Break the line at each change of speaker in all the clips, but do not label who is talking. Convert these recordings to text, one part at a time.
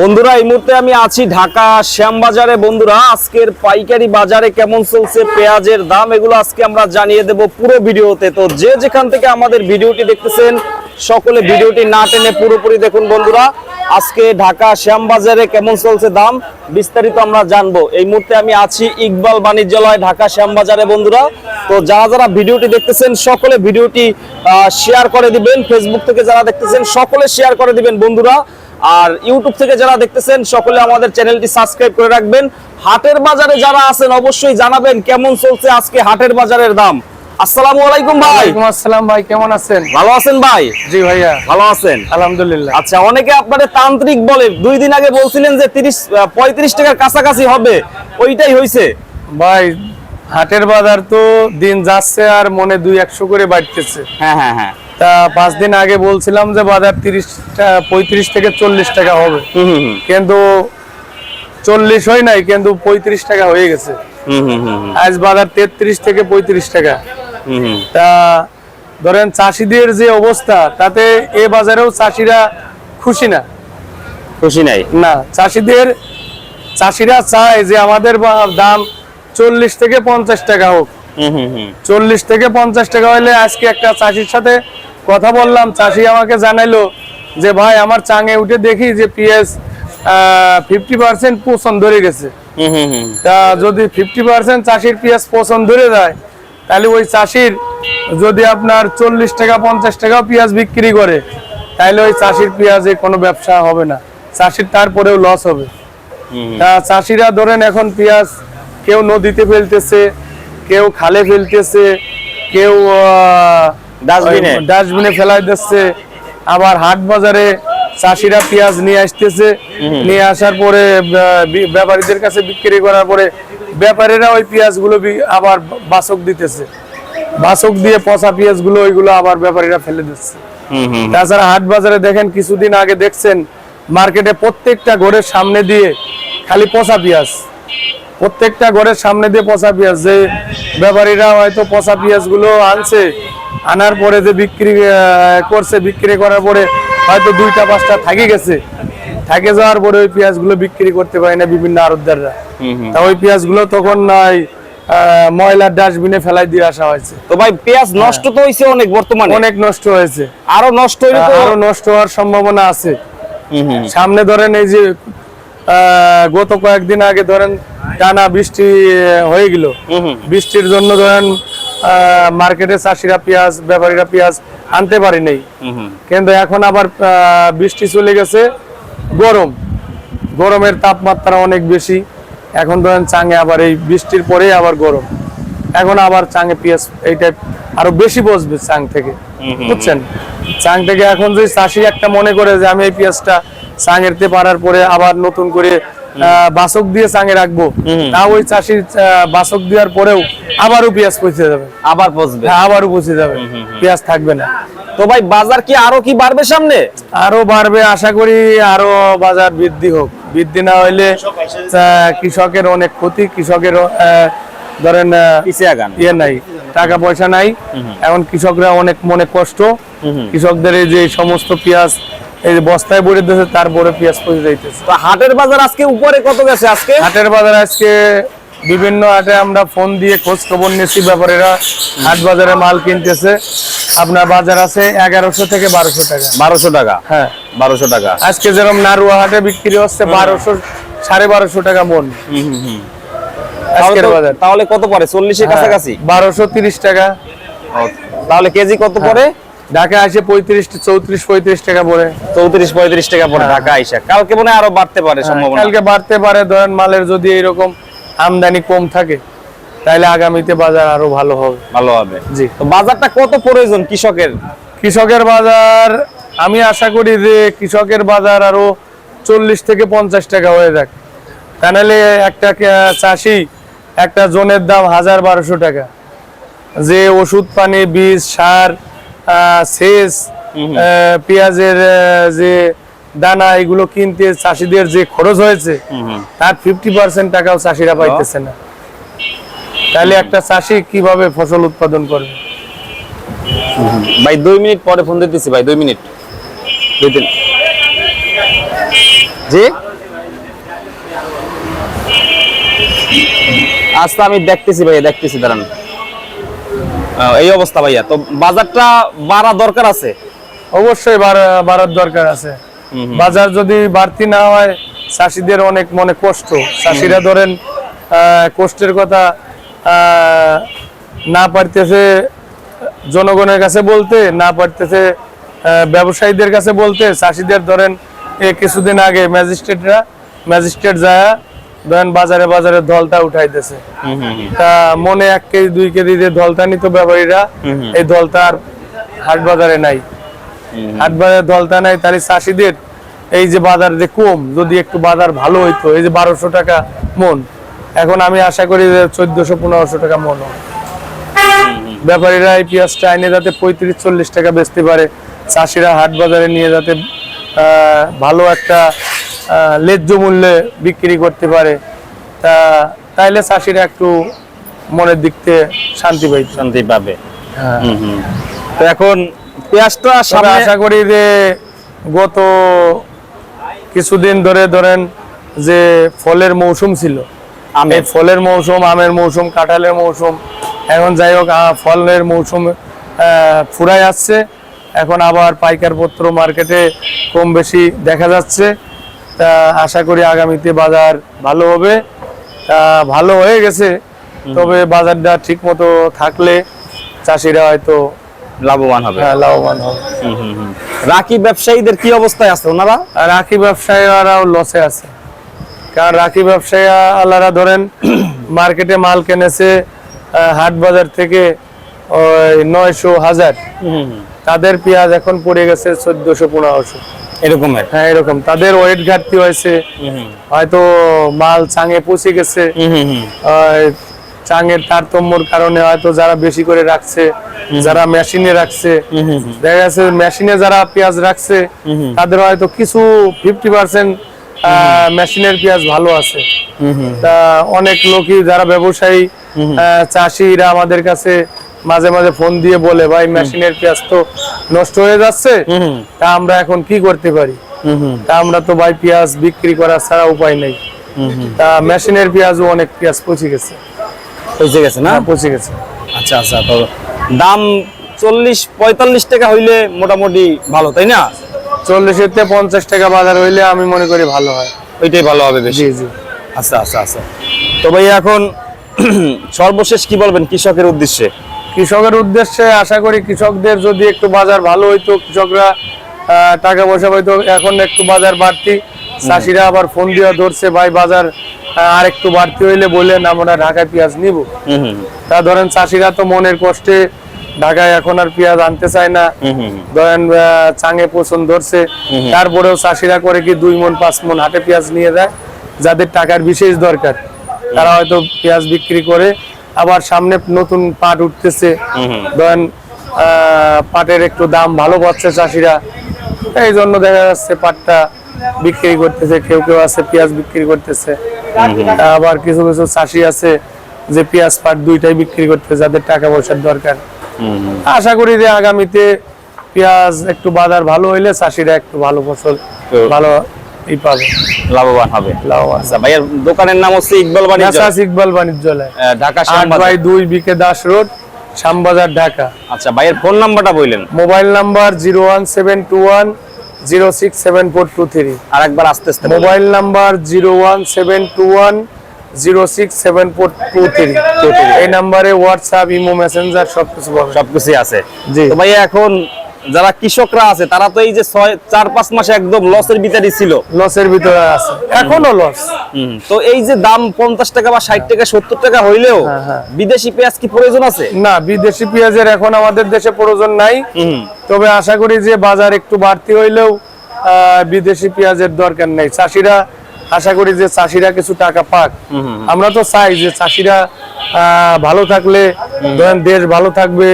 বন্ধুরা এই মুহূর্তে আমি আছি ঢাকা শ্যামবাজারে। বন্ধুরা আজকের পাইকারি বাজারে কেমন চলছে পেঁয়াজের দাম এগুলো আজকে আমরা জানিয়ে দেব পুরো ভিডিওতে। তো যে যেখান থেকে আমাদের ভিডিওটি দেখতেছেন সকলে ভিডিওটি না টেনে পুরোপুরি দেখুন। বন্ধুরা আজকে ঢাকা শ্যামবাজারে কেমন চলছে দাম বিস্তারিত আমরা জানবো। এই মুহূর্তে আমি আছি ইকবাল বাণিজ্যালয় ঢাকা শ্যামবাজারে। বন্ধুরা তো যারা যারা ভিডিওটি দেখতেছেন সকলে ভিডিওটি শেয়ার করে দিবেন। ফেসবুক থেকে যারা দেখতেছেন সকলে শেয়ার করে দিবেন বন্ধুরা। আর ইউটিউব থেকে যারা দেখতেছেন সকলে আমাদের চ্যানেলটি সাবস্ক্রাইব করে রাখবেন। হাটের বাজারে যারা আছেন অবশ্যই জানাবেন কেমন চলছে আজকে হাটের বাজারের দাম। আসসালামু আলাইকুম ভাই।
ওয়ালাইকুম আসসালাম ভাই, কেমন আছেন?
ভালো আছেন ভাই?
জি ভাইয়া
ভালো আছেন
আলহামদুলিল্লাহ।
আচ্ছা, অনেকে আপনাদের তান্ত্রিক বলে, 2 দিন আগে বলছিলেন যে 35 টাকার কাছাকাছি হবে, ওইটাই হইছে
ভাই হাটের বাজার তো দিন যাচ্ছে আর মনে 200 করে বাড়তেছে।
হ্যাঁ হ্যাঁ হ্যাঁ।
তা 5 দিন আগে বলছিলাম যে বাজার 35 থেকে 40 টাকা হবে, কিন্তু 40 হয় নাই, কিন্তু 35 টাকা হয়ে গেছে। আজ বাজার 33 থেকে 35 টাকা। তা ধরেন চাষিদের যে অবস্থা তাতে এ বাজারেও চাষিরা খুশি না।
খুশি নাই
না, চাষিরা চায় যে আমাদের দাম 40 থেকে 50 টাকা হোক। 40 থেকে 50 টাকা হলে আজকে একটা চাষির সাথে কথা বললাম, চাষি আমাকে জানাইলো যে ভাই আমার চাঙে উঠে দেখি যে পেঁয়াজ 50% পচন ধরে গেছে। তা যদি 50% চাষির পেঁয়াজ পচন ধরে যায় তাহলে ওই চাষির যদি আপনার 40 টাকা 50 টাকা পেঁয়াজ বিক্রি করে তাহলে ওই চাষির পেঁয়াজে কোনো ব্যবসা হবে না, চাষির তারপরেও লস হবে। তা চাষিরা ধরেন এখন পেঁয়াজ কেউ নদীতে ফেলতেছে, কেউ খালে ফেলতেছে, কেউ ডাস্টবিনে ফেলাই দিচ্ছে। আবার হাট বাজারে চাষিরা পেঁয়াজ নিয়ে আসতেছে, নিয়ে আসার পরে ব্যাপারীদের কাছে বিক্রি করার পরে ব্যাপারীরা ওই পেঁয়াজগুলো আবার বাছক দিতেছে, বাছক দিয়ে পচা পেঁয়াজগুলো ওইগুলো আবার ব্যাপারীরা ফেলে দিচ্ছে। তাছাড়া হাট বাজারে দেখেন কিছুদিন আগে দেখছেন মার্কেটে প্রত্যেকটা ঘরের সামনে দিয়ে খালি পচা পেঁয়াজ, প্রত্যেকটা ঘরের সামনে দিয়ে পচা পেঁয়াজ। যে ব্যাপারীরা হয়তো পচা পেঁয়াজগুলো আনছে, আনার পরে যে বিক্রি করছে, বিক্রি করার পরে হয়তো 2টা 5টা থাকে গেছে, থাকে যাওয়ার পরে ওই পেঁয়াজগুলো বিক্রি করতে পারে না বিভিন্ন আড়তদাররা। তা ওই পেঁয়াজগুলো তখন ময়লার ডাস্টবিনে ফেলাই দিয়ে আসা হয়েছে।
তো ভাই পেঁয়াজ নষ্ট তো হইছে অনেক, বর্তমানে
অনেক নষ্ট হয়েছে,
আরো নষ্ট
হওয়ার সম্ভাবনা আছে। সামনে ধরেন এই যে গত কয়েকদিন আগে ধরেন টানা বৃষ্টি হয়ে গেল, বৃষ্টির জন্য ধরেন মার্কেটে চাষিরা পেঁয়াজ, ব্যাপারীরা পেঁয়াজ আনতে পারি নাই। কিন্তু এখন আবার বৃষ্টি চলে গেছে, গরমের তাপমাত্রা অনেক বেশি। এখন ধরেন চাঙে আবার এই বৃষ্টির পরে আবার গরম, এখন আবার চাঙে পেঁয়াজ এইটা আরো বেশি বসবে চাং থেকে, বুঝছেন? চাং থেকে এখন যদি চাষি একটা মনে করে যে আমি এই পেঁয়াজটা চাঙেরতে পারার পরে আবার নতুন করে বাছক দিয়ে চাঙে রাখবো, তা ওই চাষির বাছক দেওয়ার পরেও আবারও পেঁয়াজ পচে যাবে,
আবার পচবে,
আবারও পচে যাবে, পেঁয়াজ থাকবে না।
তো ভাই বাজার কি আরো কি বাড়বে সামনে?
আরো বাড়বে, আশা করি আরো বাজার বৃদ্ধি হোক। বৃদ্ধি না হইলে কৃষকের অনেক ক্ষতি, কৃষকের ধরেন ইয়ে নাই, টাকা পয়সা নাই, এখন কৃষকরা অনেক মনে কষ্ট। কৃষকদের এই যে সমস্ত পেঁয়াজ এই যে বস্তায় ভরে দিয়েছে, তারপরে পেঁয়াজ পচে যাইতেছে।
তো হাটের বাজার আজকে উপরে কত গেছে? আজকে
হাটের বাজার আজকে বিভিন্ন হাটে আমরা ফোন দিয়ে খোঁজ খবর নিয়েছি, ব্যাপারীরা হাট বাজারে মাল কিনতেছে। আপনার বাজার আছে 1100 থেকে 1200 টাকা।
1200 টাকা? হ্যাঁ 1200 টাকা।
আজকে যেরকম নারুয়া হাটে বিক্রি হচ্ছে 1200 1250 টাকা মন। আজকের বাজার
তাহলে কত পড়ে? 40 এর কাছাকাছি?
1230 টাকা।
তাহলে কেজি কত পড়ে?
ঢাকা আসে 34-35 টাকা পড়ে।
34-35 টাকা পড়ে ঢাকা আইসা। কালকে মনে আরো বাড়তে পারে সম্ভাবনা।
কালকে বাড়তে পারে, ধরেন মালের যদি এরকম আমদানি কম থাকে তাহলে আগামীতে বাজার আরো ভালো হবে।
জি। তো বাজারটা কত প্রয়োজন
কৃষকের বাজার আমি আশা করি যে কৃষকের বাজার আরো 40 থেকে 50 টাকা হয়ে যাক, তাহলে একটা চাষি একটা জনের দাম 1000-1200 টাকা। যে ওষুধ পানি, বীজ, সার, সেচ, পেঁয়াজের যে দানা, এগুলো কিনতে চাষিদের যে খরচ হয়েছে তার 50% টাকাও চাষিরা পাইতেছে না। তাহলে একটা চাষি কিভাবে ফসল উৎপাদন করবে?
ভাই 2 মিনিট পরে ফোন দিতেছি ভাই, 2 মিনিট। জি আজ তো আমি দেখতেছি ভাইয়া, দেখতেছি, দাঁড়ান। এই অবস্থা ভাইয়া, তো বাজারটা বাড়া দরকার আছে।
অবশ্যই বাড়ার দরকার আছে। বাজার যদি বাড়তি না হয় চাষিদের অনেক মনে কষ্ট। চাষিরা ধরেন কষ্টের কথা না পারতেছে জনগণের কাছে বলতে, না পারতেছে ব্যবসায়ীদের কাছে বলতে। চাষিদের ধরেন কিছুদিন আগে ম্যাজিস্ট্রেট যায় ধরেন বাজারে বাজারে ধলতা উঠাইতেছে। তা মনে 1 কেজি 2 কেজি যে ধলতা নিত ব্যাপারীরা, এই ধলতা আর হাট বাজারে নাই। হাট বাজারে ধলতা নাই, তাহলে চাষিদের এই যে বাজার যে কম, যদি একটু বাজার ভালো হইতো, এই যে 1200 টাকা মন, এখন আমি আশা করি যে 1400-1500 টাকা মন হবে। ব্যাপারীরা এই পেঁয়াজটা আইনে যাতে 35-40 টাকা বেচতে পারে, চাষিরা হাট বাজারে নিয়ে যাতে ভালো একটা ন্যায্য মূল্যে বিক্রি করতে পারে, তাইলে চাষিরা একটু মনের দিক থেকে শান্তি
পাবে। তো এখন পেঁয়াজটা সামনে
আশা করি যে গত কিছুদিন ধরে ধরেন যে ফলের মৌসুম ছিল, এই ফলের মৌসুম, আমের মৌসুম, কাঁঠালের মৌসুম, এখন যাই হোক ফলের মৌসুম ফুরাই আসছে। এখন আবার পাইকার পত্র মার্কেটে কম বেশি দেখা যাচ্ছে। তা আশা করি আগামীতে বাজার ভালো হবে। তা ভালো হয়ে গেছে, তবে বাজারটা ঠিক মতো থাকলে চাষিরা হয়তো
লাভবান হবে।
লাভবান হবে।
রাখি ব্যবসায়ীদের কি অবস্থায় আছে ওনারা?
রাখি ব্যবসায়ীরাও লসে আছে, কারণ রাখি ব্যবসায়ীরা ধরেন মার্কেটে মাল কিনেছে হাট বাজার থেকে ওই 900-1000, তাদের পেঁয়াজ এখন পড়ে গেছে 1400-1500 এরকমের। হ্যাঁ, এরকম তাদের ওয়েট ঘাটতি হয়েছে, হয়তো মাল চাঙে পচে গেছে। চাঙের তারতম্যর কারণে হয়তো যারা বেশি করে রাখছে, যারা মেশিনে রাখছে, দেখা যাচ্ছে মেশিনে যারা পেঁয়াজ রাখছে তাদের হয়তো কিছু 50% মেশিনের পেঁয়াজ ভালো আছে। তা অনেক লোকই যারা ব্যবসায়ী চাষিরা আমাদের কাছে মাঝে মাঝে ফোন দিয়ে বলে, ভাই মেশিনের পেঁয়াজ তো নষ্ট হয়ে যাচ্ছে, তা আমরা এখন কি করতে পারি? তা আমরা তো ভাই পেঁয়াজ বিক্রি করা ছাড়া উপায় নেই। তা মেশিনের পেঁয়াজও অনেক পেঁয়াজ পচে গেছে না, পচে গেছে।
আচ্ছা আচ্ছা, তো দাম 40-45 টাকা হইলে মোটামুটি ভালো, তাই না?
40-50 টাকা বাজার হইলে আমি মনে করি ভালো হয়,
ওইটাই ভালো হবে বেশি।
জি।
আচ্ছা আচ্ছা আচ্ছা, তো ভাই এখন সর্বশেষ কি বলবেন কৃষকের উদ্দেশ্যে?
কৃষকের উদ্দেশ্যে আশা করি কৃষকদের যদি একটু বাজার ভালো হইতো, কৃষকরা টাকা পয়সা পাইতো। এখন একটু বাজার বাড়তি, চাষিরা আবার ফোন দিয়ে ধরছে, ভাই বাজার আর একটু বাড়তি হইলে বললেন আমরা ঢাকায় পেঁয়াজ নিব। তা ধরেন চাষিরা তো মনের কষ্টে ঢাকায় এখন আর পেঁয়াজ আনতে চায় না, ধরেন চাঙে পছন্দ ধরছে। তারপরেও চাষিরা করে কি 2 মণ 5 মণ হাটে পেঁয়াজ নিয়ে যায়, যাদের টাকার বিশেষ দরকার তারা হয়তো পেঁয়াজ বিক্রি করে। আবার সামনে নতুন পাট উঠতেছে, ধরেন পাটের একটু দাম ভালো পাচ্ছে চাষিরা, এই জন্য দেখা যাচ্ছে পাটটা বিক্রি করতেছে। কেউ কেউ আছে পেঁয়াজ বিক্রি করতেছে, আবার কিছু কিছু চাষি আছে যে পেঁয়াজ পাট দুইটাই বিক্রি করতেছে, যাদের টাকা পয়সার দরকার। আশা করি যে আগামীতে পেঁয়াজ একটু বাজার ভালো হইলে চাষিরা একটু ভালো ফসল ভালো পাবে, লাভবান হবে।
আচ্ছা, ভাইয়ের দোকানের নাম হচ্ছে ইকবাল
বাণিজ্যালয়, ঢাকা 8/2 বিকে দাস রোড, শ্যামবাজার, ঢাকা।
আচ্ছা, ভাইয়ের ফোন নাম্বারটা বললেন।
Mobile number 01721067423।
আরেকবার আস্তে আস্তে।
Mobile number 01721067423। এই নম্বরে হোয়াটসঅ্যাপ, ইমো, মেসেঞ্জার
সবকিছু আছে।
জি।
তো ভাইয়া এখন যারা কৃষকরা আছে তারা তো এই যে 4-5 মাসে একদম লসের ভিতরে ছিল,
লসের ভিতরে আছে, এখনো লস।
তো এই যে দাম 50 টাকা বা 60 টাকা 70 টাকা হইলেও বিদেশি পেঁয়াজ কি প্রয়োজন আছে?
না, বিদেশি পেঁয়াজের এখন আমাদের দেশে প্রয়োজন নাই। তবে আশা করি যে বাজার একটু বাড়তি হইলেও বিদেশি পেঁয়াজের দরকার নেই। চাষিরা আশা করি যে চাষিরা কিছু টাকা পাক। আমরা তো চাই যে চাষিরা ভালো থাকলে ধরেন দেশ ভালো থাকবে,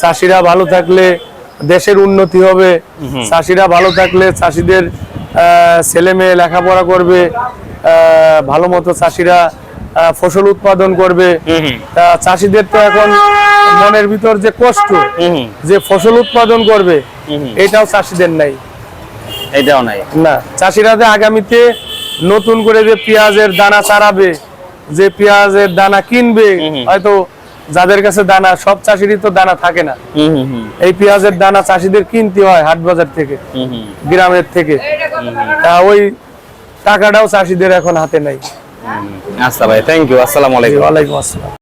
চাষিরা ভালো থাকলে দেশের উন্নতি হবে, চাষিরা ভালো থাকলে চাষিদের ছেলে মেয়ে লেখাপড়া করবে, ভালো মতো চাষিরা ফসল উৎপাদন করবে। তা চাষিদের তো এখন মনের ভিতর যে কষ্ট যে ফসল উৎপাদন করবে, এটাও চাষিদের নাই,
এটাও নাই।
না, চাষিরা যে আগামীতে নতুন করে যে পেঁয়াজের দানা চারাবে, যে পেঁয়াজের দানা কিনবে, হয়তো যাদের কাছে দানা, সব চাষিরই তো দানা থাকে না, এই পেঁয়াজের দানা চাষিদের কিনতে হয় হাট বাজার থেকে, গ্রামের থেকে। তা ওই টাকাটাও চাষিদের এখন হাতে নাই।
আচ্ছা ভাই, থ্যাংক ইউ, আসসালামু আলাইকুম।
ওয়ালাইকুম আসসালাম।